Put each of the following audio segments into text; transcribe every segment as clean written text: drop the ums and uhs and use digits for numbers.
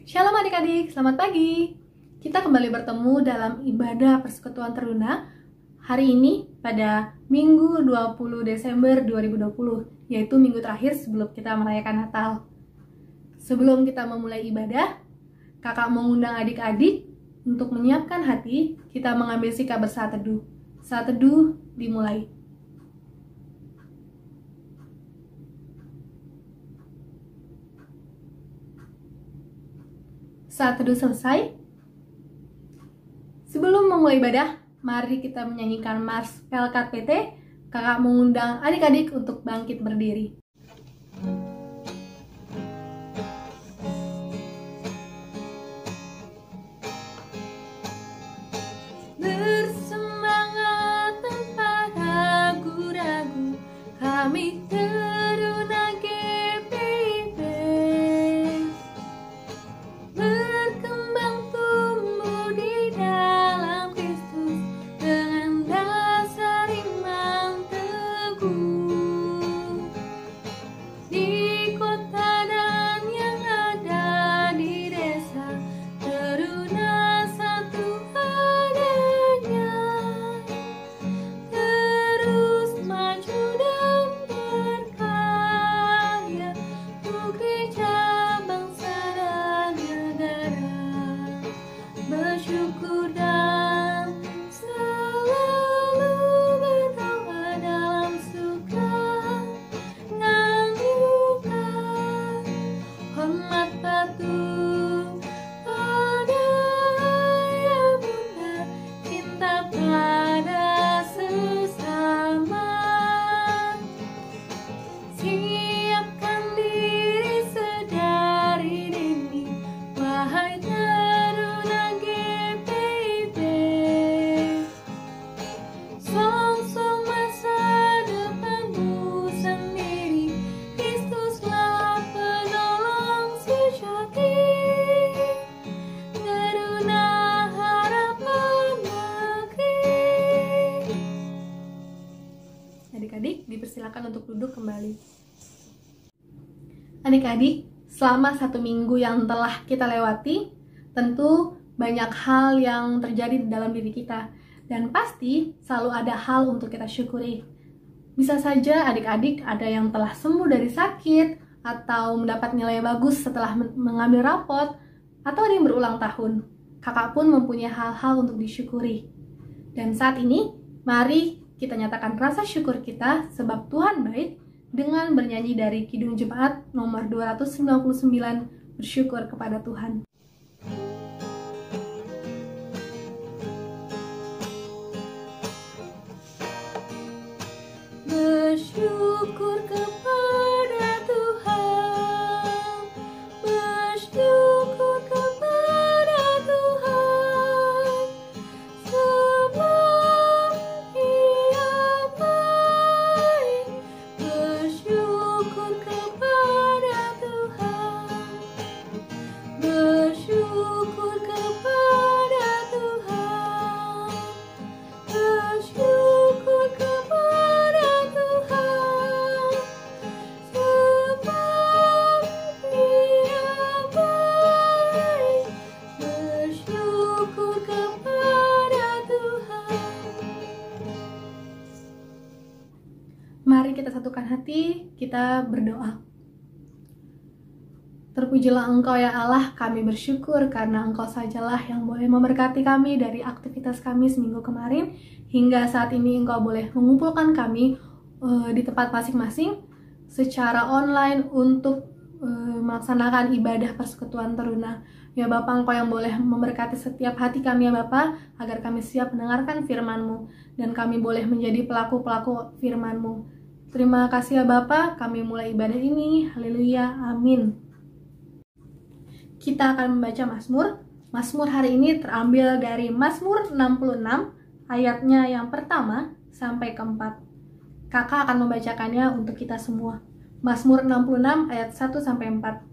Shalom adik-adik, selamat pagi. Kita kembali bertemu dalam ibadah Persekutuan Teruna hari ini pada Minggu 20 Desember 2020, yaitu minggu terakhir sebelum kita merayakan Natal. Sebelum kita memulai ibadah, kakak mengundang adik-adik untuk menyiapkan hati, kita mengambil sikap bersaat teduh. Saat teduh dimulai. Saat teduh selesai, sebelum memulai ibadah, mari kita menyanyikan Mars Pelkat PT. Kakak mengundang adik-adik untuk bangkit berdiri. Bersemangat tanpa ragu-ragu, kami Teruna GPIB. Berkembang tumbuh di dalam Kristus dengan dasar iman teguh. Di kota dan yang ada di desa, Teruna satu adanya. Terus maju dan berkarya untuk gereja, bangsa dan negara. Bersyukur dan selalu berdoa dalam suka dan duka. Hormat patuh pada ayah bunda, cinta pada sesama. Siapkan diri sedari dini, wahai Teruna GPIB. Song-song masa depanmu sendiri, Kristuslah penolong sejati. Teruna harapan negeri. Adik-adik dipersilakan untuk duduk kembali. Adik-adik, selama 1 minggu yang telah kita lewati, tentu banyak hal yang terjadi di dalam diri kita, dan pasti selalu ada hal untuk kita syukuri. Bisa saja adik-adik ada yang telah sembuh dari sakit, atau mendapat nilai bagus setelah mengambil rapot, atau ada yang berulang tahun. Kakak pun mempunyai hal-hal untuk disyukuri. Dan saat ini, mari kita nyatakan rasa syukur kita sebab Tuhan baik dengan bernyanyi dari Kidung Jemaat nomor 299, bersyukur kepada Tuhan. Bersyukur kepada Tuhan, bersyukur kepada Tuhan, sebab Ia baik. Bersyukur kepada Tuhan, bersyukur kepada Tuhan, bersyukur kepada Tuhan, sebab Ia baik. Bersyukur kepada Tuhan. Mari kita satukan hati, kita berdoa. Terpujilah Engkau ya Allah, kami bersyukur karena Engkau sajalah yang boleh memberkati kami dari aktivitas kami seminggu kemarin, hingga saat ini Engkau boleh mengumpulkan kami di tempat masing-masing secara online untuk melaksanakan ibadah Persekutuan Teruna. Ya Bapa, Engkau yang boleh memberkati setiap hati kami ya Bapa, agar kami siap mendengarkan firman-Mu dan kami boleh menjadi pelaku-pelaku firman-Mu. Terima kasih ya Bapa, kami mulai ibadah ini. Haleluya, amin. Kita akan membaca Mazmur. Mazmur hari ini terambil dari Mazmur 66, ayatnya yang pertama sampai keempat. Kakak akan membacakannya untuk kita semua. Mazmur 66 ayat 1 sampai 4.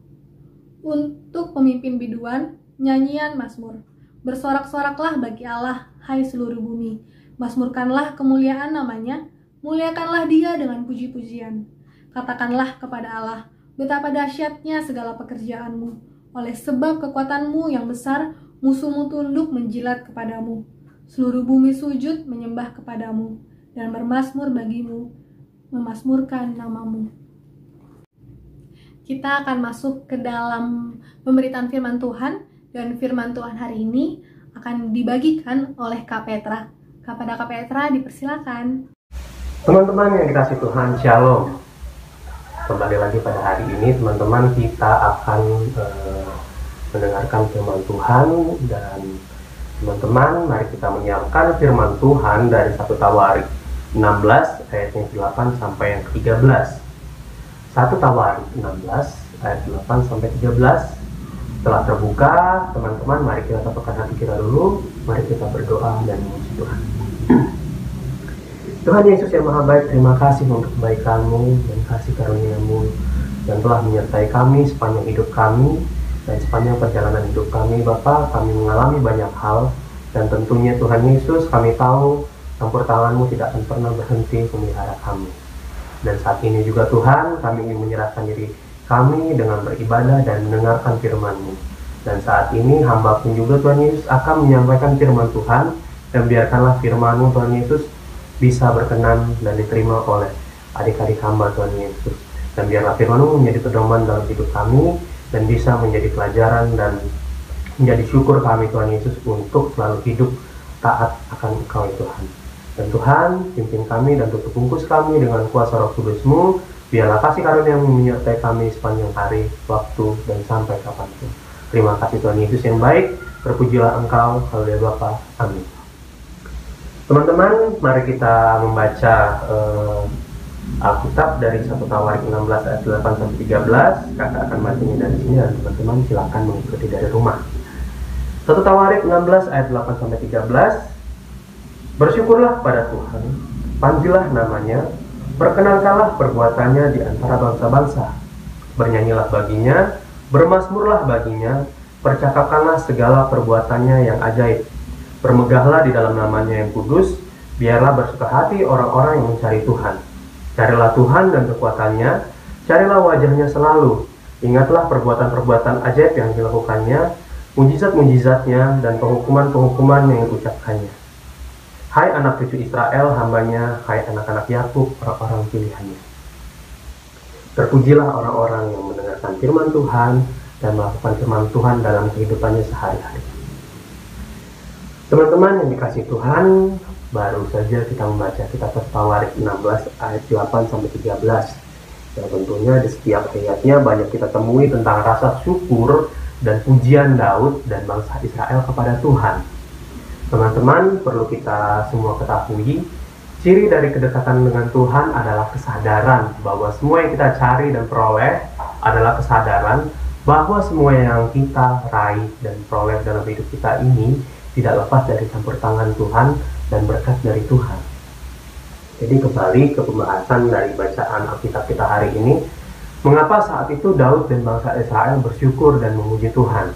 Untuk pemimpin biduan, nyanyian Mazmur. Bersorak-soraklah bagi Allah, hai seluruh bumi. Mazmurkanlah kemuliaan namanya, muliakanlah Dia dengan puji-pujian. Katakanlah kepada Allah, betapa dahsyatnya segala pekerjaanmu. Oleh sebab kekuatanmu yang besar, musuhmu tunduk menjilat kepadamu. Seluruh bumi sujud menyembah kepadamu dan bermazmur bagimu, memasmurkan namamu. Kita akan masuk ke dalam pemberitaan firman Tuhan, dan firman Tuhan hari ini akan dibagikan oleh Kak Petra. Kepada Kak Petra, dipersilakan. Teman-teman yang dikasih Tuhan, Shalom. Kembali lagi pada hari ini, teman-teman, kita akan mendengarkan firman Tuhan. Dan teman-teman, mari kita menyiapkan firman Tuhan dari 1 Tawarik 16 ayat yang ke-8 sampai yang ke-13. 1 Tawarik 16 ayat 8 sampai 13. Setelah terbuka, teman-teman, mari kita satukan hati kita dulu. Mari kita berdoa dan memuji Tuhan. Tuhan Yesus yang Maha Baik, terima kasih untuk kebaikan-Mu dan kasih karunia-Mu yang telah menyertai kami sepanjang hidup kami dan sepanjang perjalanan hidup kami. Bapa, kami mengalami banyak hal, dan tentunya Tuhan Yesus, kami tahu campur tangan-Mu tidak akan pernah berhenti memelihara kami. Dan saat ini juga Tuhan, kami ingin menyerahkan diri kami dengan beribadah dan mendengarkan firman-Mu. Dan saat ini hamba pun juga Tuhan Yesus akan menyampaikan firman Tuhan, dan biarkanlah firman-Mu Tuhan Yesus bisa berkenan dan diterima oleh adik-adik hamba Tuhan Yesus. Dan biarlah firman-Mu menjadi pedoman dalam hidup kami, dan bisa menjadi pelajaran dan menjadi syukur kami Tuhan Yesus untuk selalu hidup taat akan Engkau ya Tuhan. Dan Tuhan, pimpin kami dan tutup bungkus kami dengan kuasa Roh Kudus-Mu. Biarlah kasih karunia-Mu menyertai kami sepanjang hari, waktu, dan sampai kapanpun. Terima kasih Tuhan Yesus yang baik. Terpujilah Engkau, haleluya Bapa. Amin. Teman-teman, mari kita membaca Alkitab dari 1 Tawarik 16 ayat 8 sampai 13. Kakak akan bacanya dari sini, dan teman-teman silakan mengikuti dari rumah. 1 Tawarik 16 ayat 8 sampai 13. Bersyukurlah pada Tuhan, panggillah namanya, perkenankanlah perbuatannya di antara bangsa-bangsa. Bernyanyilah baginya, bermazmurlah baginya, percakapkanlah segala perbuatannya yang ajaib. Bermegahlah di dalam namanya yang kudus, biarlah bersuka hati orang-orang yang mencari Tuhan. Carilah Tuhan dan kekuatannya, carilah wajahnya selalu. Ingatlah perbuatan-perbuatan ajaib yang dilakukannya, mujizat-mujizatnya, dan penghukuman-penghukuman yang diucapkannya. Hai anak cucu Israel, hambanya, hai anak-anak Yakub, orang-orang pilihannya. Terpujilah orang-orang yang mendengarkan firman Tuhan dan melakukan firman Tuhan dalam kehidupannya sehari-hari. Teman-teman yang dikasih Tuhan, baru saja kita membaca kitab Tawarik 16 ayat 8 sampai 13. Dan tentunya di setiap ayatnya banyak kita temui tentang rasa syukur dan pujian Daud dan bangsa Israel kepada Tuhan. Teman-teman, perlu kita semua ketahui, ciri dari kedekatan dengan Tuhan adalah kesadaran bahwa semua yang kita cari dan peroleh adalah kesadaran bahwa semua yang kita raih dan peroleh dalam hidup kita ini tidak lepas dari campur tangan Tuhan dan berkat dari Tuhan. Jadi kembali ke pembahasan dari bacaan Alkitab kita hari ini, mengapa saat itu Daud dan bangsa Israel bersyukur dan memuji Tuhan?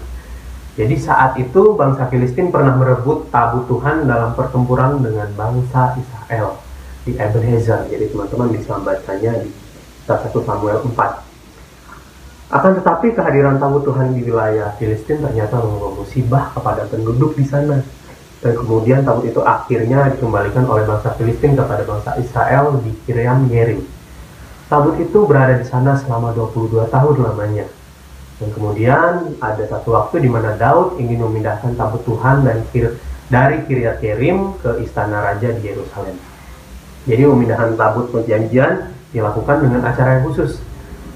Jadi saat itu bangsa Filistin pernah merebut tabut Tuhan dalam pertempuran dengan bangsa Israel di Ebenezer. Jadi teman-teman bisa membacanya di 1 Samuel 4. Akan tetapi kehadiran tabut Tuhan di wilayah Filistin ternyata membawa musibah kepada penduduk di sana. Dan kemudian tabut itu akhirnya dikembalikan oleh bangsa Filistin kepada bangsa Israel di Kiriam Yearim. Tabut itu berada di sana selama 22 tahun lamanya. Dan kemudian ada satu waktu di mana Daud ingin memindahkan tabut Tuhan dari Kiryat Yearim ke istana raja di Yerusalem. Jadi pemindahan tabut perjanjian dilakukan dengan acara yang khusus.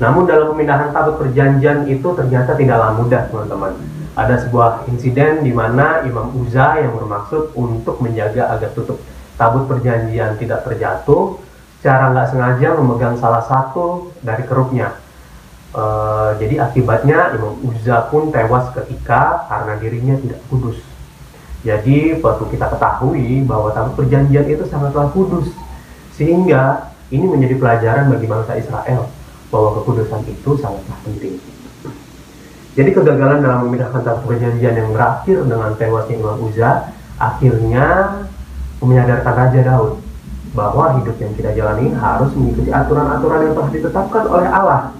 Namun dalam pemindahan tabut perjanjian itu ternyata tidaklah mudah, teman-teman. Ada sebuah insiden di mana Imam Uza yang bermaksud untuk menjaga agar tutup tabut perjanjian tidak terjatuh, secara nggak sengaja memegang salah satu dari kerupnya. Jadi akibatnya Imam Uza pun tewas ketika karena dirinya tidak kudus. Jadi perlu kita ketahui bahwa tabut perjanjian itu sangatlah kudus, sehingga ini menjadi pelajaran bagi bangsa Israel bahwa kekudusan itu sangatlah penting. Jadi kegagalan dalam memindahkan tabut perjanjian yang berakhir dengan tewasnya Imam Uza akhirnya menyadarkan Raja Daud bahwa hidup yang kita jalani harus mengikuti aturan-aturan yang telah ditetapkan oleh Allah.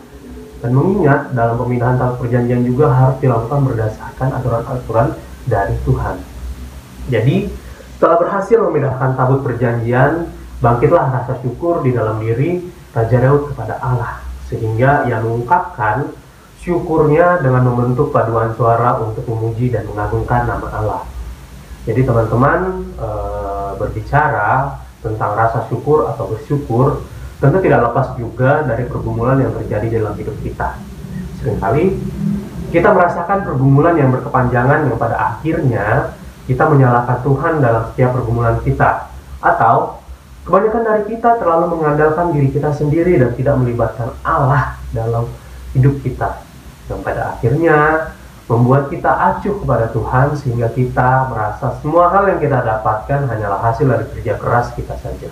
Dan mengingat dalam pemindahan tabut perjanjian juga harus dilakukan berdasarkan aturan-aturan dari Tuhan. Jadi setelah berhasil memindahkan tabut perjanjian, bangkitlah rasa syukur di dalam diri Raja Daud kepada Allah, sehingga ia mengungkapkan syukurnya dengan membentuk paduan suara untuk memuji dan mengagungkan nama Allah. Jadi teman-teman berbicara tentang rasa syukur atau bersyukur tentu tidak lepas juga dari pergumulan yang terjadi dalam hidup kita. Seringkali kita merasakan pergumulan yang berkepanjangan yang pada akhirnya kita menyalahkan Tuhan dalam setiap pergumulan kita, atau kebanyakan dari kita terlalu mengandalkan diri kita sendiri dan tidak melibatkan Allah dalam hidup kita, yang pada akhirnya membuat kita acuh kepada Tuhan sehingga kita merasa semua hal yang kita dapatkan hanyalah hasil dari kerja keras kita saja.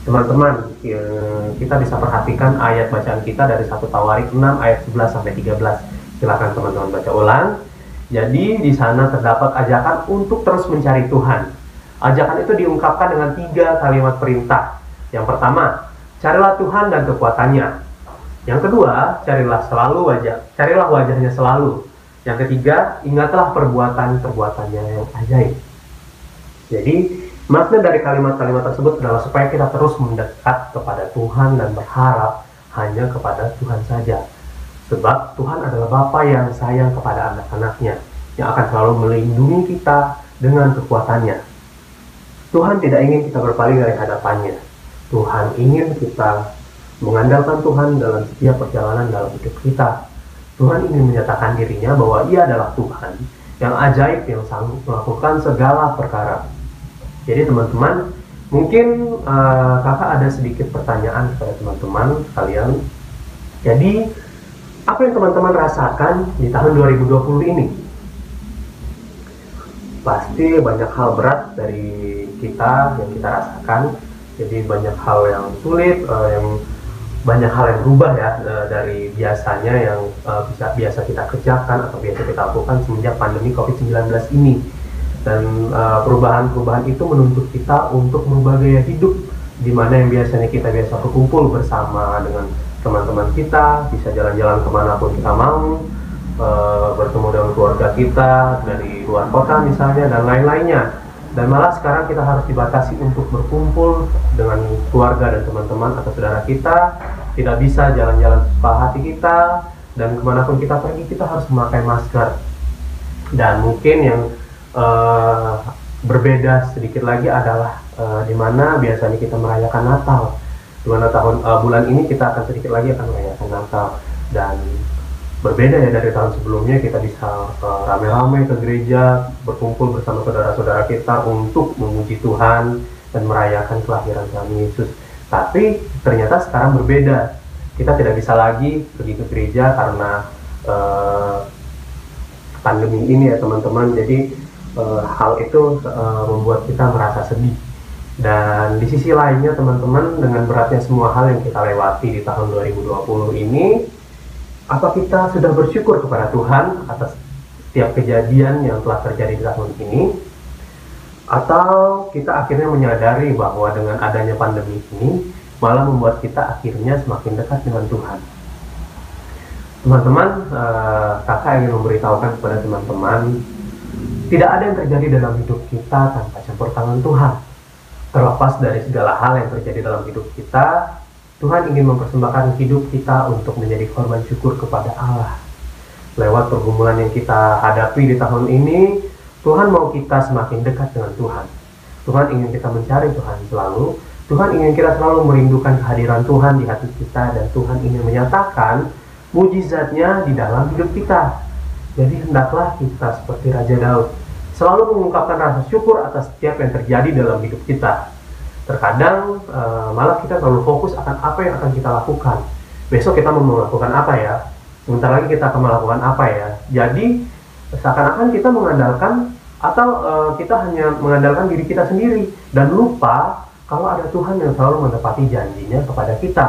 Teman-teman, kita bisa perhatikan ayat bacaan kita dari 1 Tawarik 6 ayat 11 sampai 13. Silakan teman-teman baca ulang. Jadi di sana terdapat ajakan untuk terus mencari Tuhan. Ajakan itu diungkapkan dengan 3 kalimat perintah. Yang pertama, carilah Tuhan dan kekuatannya. Yang kedua, carilah wajahnya selalu. Yang ketiga, ingatlah perbuatan-perbuatannya yang ajaib. Jadi makna dari kalimat-kalimat tersebut adalah supaya kita terus mendekat kepada Tuhan dan berharap hanya kepada Tuhan saja. Sebab Tuhan adalah Bapa yang sayang kepada anak-anaknya, yang akan selalu melindungi kita dengan kekuatannya. Tuhan tidak ingin kita berpaling dari hadapannya. Tuhan ingin kita mengandalkan Tuhan dalam setiap perjalanan dalam hidup kita. Tuhan ingin menyatakan dirinya bahwa Ia adalah Tuhan yang ajaib, yang sanggup melakukan segala perkara. Jadi teman-teman, mungkin kakak ada sedikit pertanyaan kepada teman-teman sekalian. Jadi, apa yang teman-teman rasakan di tahun 2020 ini? Pasti banyak hal berat dari kita yang kita rasakan. Jadi banyak hal yang sulit, banyak hal yang berubah ya dari biasanya yang biasa kita kerjakan atau biasa kita lakukan semenjak pandemi COVID-19 ini. Dan perubahan-perubahan itu menuntut kita untuk merubah gaya hidup, di mana yang biasanya kita biasa berkumpul bersama dengan teman-teman kita, bisa jalan-jalan kemanapun kita mau, bertemu dengan keluarga kita dari luar kota misalnya, dan lain-lainnya. Dan malah sekarang kita harus dibatasi untuk berkumpul dengan keluarga dan teman-teman atau saudara kita, tidak bisa jalan-jalan sesuka hati kita, dan kemanapun kita pergi kita harus memakai masker. Dan mungkin yang berbeda sedikit lagi adalah di mana biasanya kita merayakan Natal, di mana bulan ini kita akan sedikit lagi akan merayakan Natal, dan berbeda ya dari tahun sebelumnya. Kita bisa rame-rame ke gereja, berkumpul bersama saudara-saudara kita untuk memuji Tuhan dan merayakan kelahiran Tuhan Yesus. Tapi ternyata sekarang berbeda, kita tidak bisa lagi pergi ke gereja karena pandemi ini ya teman-teman. Jadi hal itu membuat kita merasa sedih. Dan di sisi lainnya teman-teman, dengan beratnya semua hal yang kita lewati di tahun 2020 ini, apa kita sudah bersyukur kepada Tuhan atas setiap kejadian yang telah terjadi di tahun ini? Atau kita akhirnya menyadari bahwa dengan adanya pandemi ini malah membuat kita akhirnya semakin dekat dengan Tuhan? Teman-teman, kakak ingin memberitahukan kepada teman-teman, tidak ada yang terjadi dalam hidup kita tanpa campur tangan Tuhan. Terlepas dari segala hal yang terjadi dalam hidup kita, Tuhan ingin mempersembahkan hidup kita untuk menjadi korban syukur kepada Allah. Lewat pergumulan yang kita hadapi di tahun ini, Tuhan mau kita semakin dekat dengan Tuhan. Tuhan ingin kita mencari Tuhan selalu. Tuhan ingin kita selalu merindukan kehadiran Tuhan di hati kita, dan Tuhan ingin menyatakan mujizatnya di dalam hidup kita. Jadi hendaklah kita seperti Raja Daud, selalu mengungkapkan rasa syukur atas setiap yang terjadi dalam hidup kita. Terkadang malah kita terlalu fokus akan apa yang akan kita lakukan. Besok kita mau melakukan apa ya? Sebentar lagi kita akan melakukan apa ya? Jadi seakan-akan kita mengandalkan atau kita hanya mengandalkan diri kita sendiri dan lupa kalau ada Tuhan yang selalu menepati janjinya kepada kita.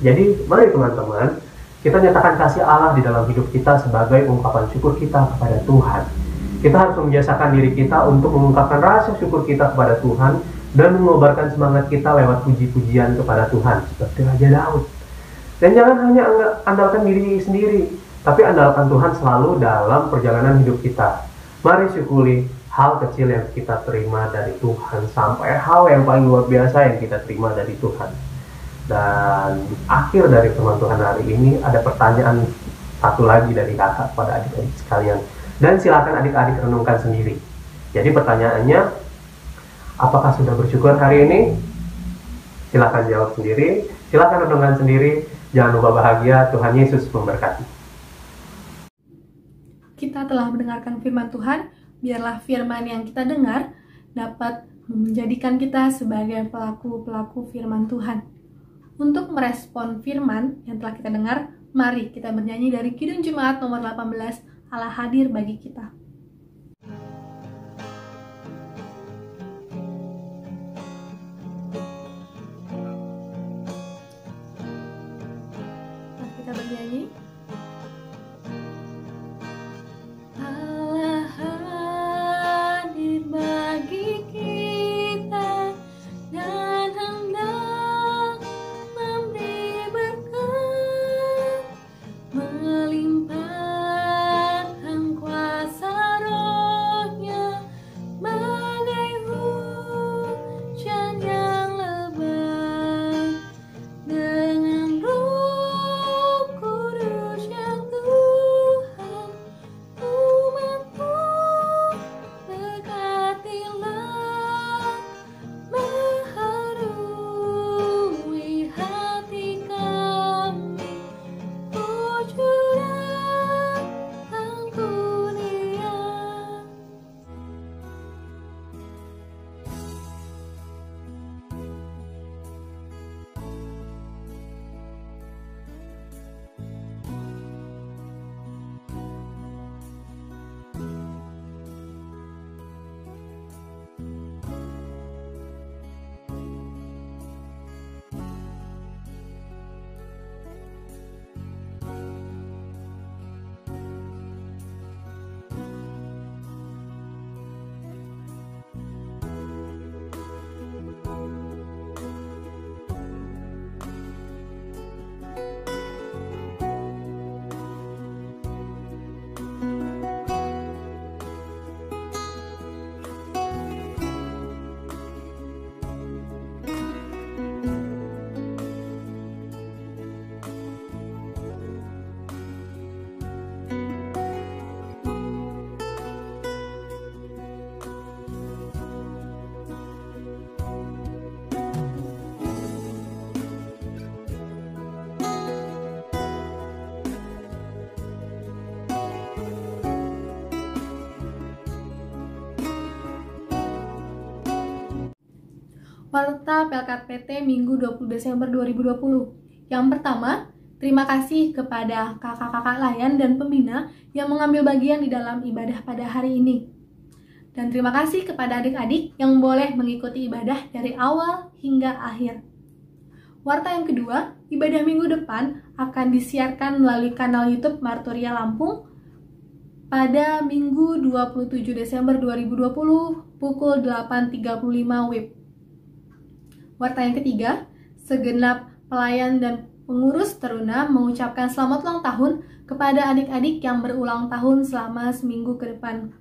Jadi mari teman-teman, kita nyatakan kasih Allah di dalam hidup kita sebagai ungkapan syukur kita kepada Tuhan. Kita harus membiasakan diri kita untuk mengungkapkan rasa syukur kita kepada Tuhan dan mengobarkan semangat kita lewat puji-pujian kepada Tuhan seperti Raja Daud. Dan jangan hanya andalkan diri sendiri, tapi andalkan Tuhan selalu dalam perjalanan hidup kita. Mari syukuri hal kecil yang kita terima dari Tuhan, sampai hal yang paling luar biasa yang kita terima dari Tuhan. Dan akhir dari firman Tuhan hari ini ada pertanyaan satu lagi dari kakak pada adik-adik sekalian. Dan silakan adik-adik renungkan sendiri. Jadi pertanyaannya, apakah sudah bersyukur hari ini? Silakan jawab sendiri, silakan renungkan sendiri. Jangan lupa bahagia, Tuhan Yesus memberkati. Kita telah mendengarkan firman Tuhan, biarlah firman yang kita dengar dapat menjadikan kita sebagai pelaku-pelaku firman Tuhan. Untuk merespon firman yang telah kita dengar, mari kita bernyanyi dari Kidung Jemaat nomor 18, Allah hadir bagi kita. Mari kita bernyanyi. Allah hadir bagi kita dan hendak memberi berkat, melimpahkan kuasa Roh-Nya bagai hujan yang lebat, dengan Roh Kudus yang Tuhan umat-Mu berkatilah, meharui hati kami, wujud Angkunia. Warta PLKPT Minggu 20 Desember 2020. Yang pertama, terima kasih kepada kakak-kakak layan dan pembina yang mengambil bagian di dalam ibadah pada hari ini. Dan terima kasih kepada adik-adik yang boleh mengikuti ibadah dari awal hingga akhir. Warta yang kedua, ibadah minggu depan akan disiarkan melalui kanal YouTube Marturia Lampung pada Minggu 27 Desember 2020 pukul 8.35 WIB. Warta yang ketiga, segenap pelayan dan pengurus Teruna mengucapkan selamat ulang tahun kepada adik-adik yang berulang tahun selama seminggu ke depan.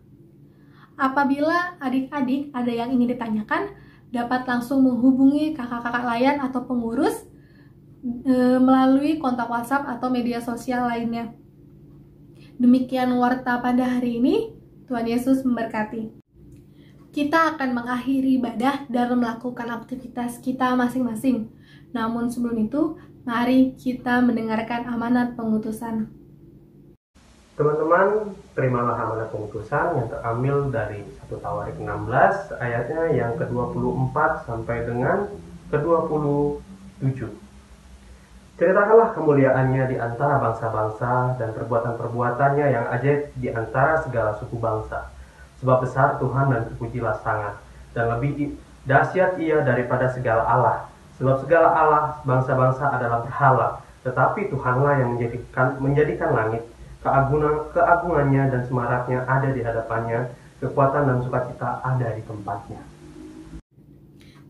Apabila adik-adik ada yang ingin ditanyakan, dapat langsung menghubungi kakak-kakak layan atau pengurus melalui kontak WhatsApp atau media sosial lainnya. Demikian warta pada hari ini. Tuhan Yesus memberkati. Kita akan mengakhiri ibadah dan melakukan aktivitas kita masing-masing. Namun sebelum itu, mari kita mendengarkan amanat pengutusan. Teman-teman, terimalah amanat pengutusan yang terambil dari 1 Tawarik 16 ayatnya yang ke-24 sampai dengan ke-27. Ceritakanlah kemuliaannya di antara bangsa-bangsa dan perbuatan-perbuatannya yang ajaib di antara segala suku bangsa. Sebab besar Tuhan dan terpujilah sangat, dan lebih dahsyat Ia daripada segala Allah. Sebab segala Allah bangsa-bangsa adalah berhala, tetapi Tuhanlah yang menjadikan langit. Keagungannya dan semaraknya ada di hadapannya, kekuatan dan sukacita ada di tempatnya.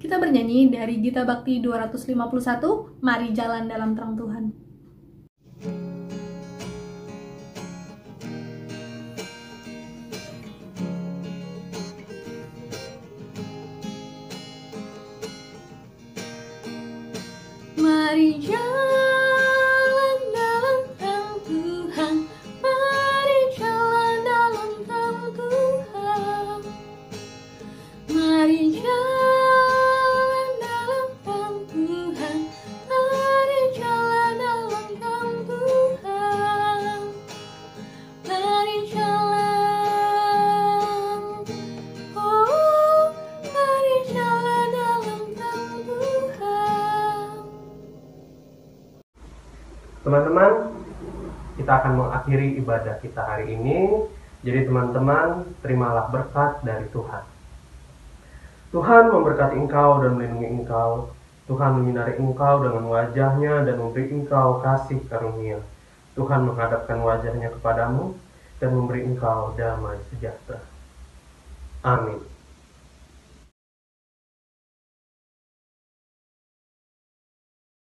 Kita bernyanyi dari Gita Bakti 251, Mari Jalan dalam Terang Tuhan. kita akan mengakhiri ibadah kita hari ini. Jadi teman-teman, terimalah berkat dari Tuhan. Tuhan memberkati engkau dan melindungi engkau. Tuhan menyinari engkau dengan wajah-Nya dan memberi engkau kasih karunia. Tuhan menghadapkan wajah-Nya kepadamu dan memberi engkau damai sejahtera. Amin.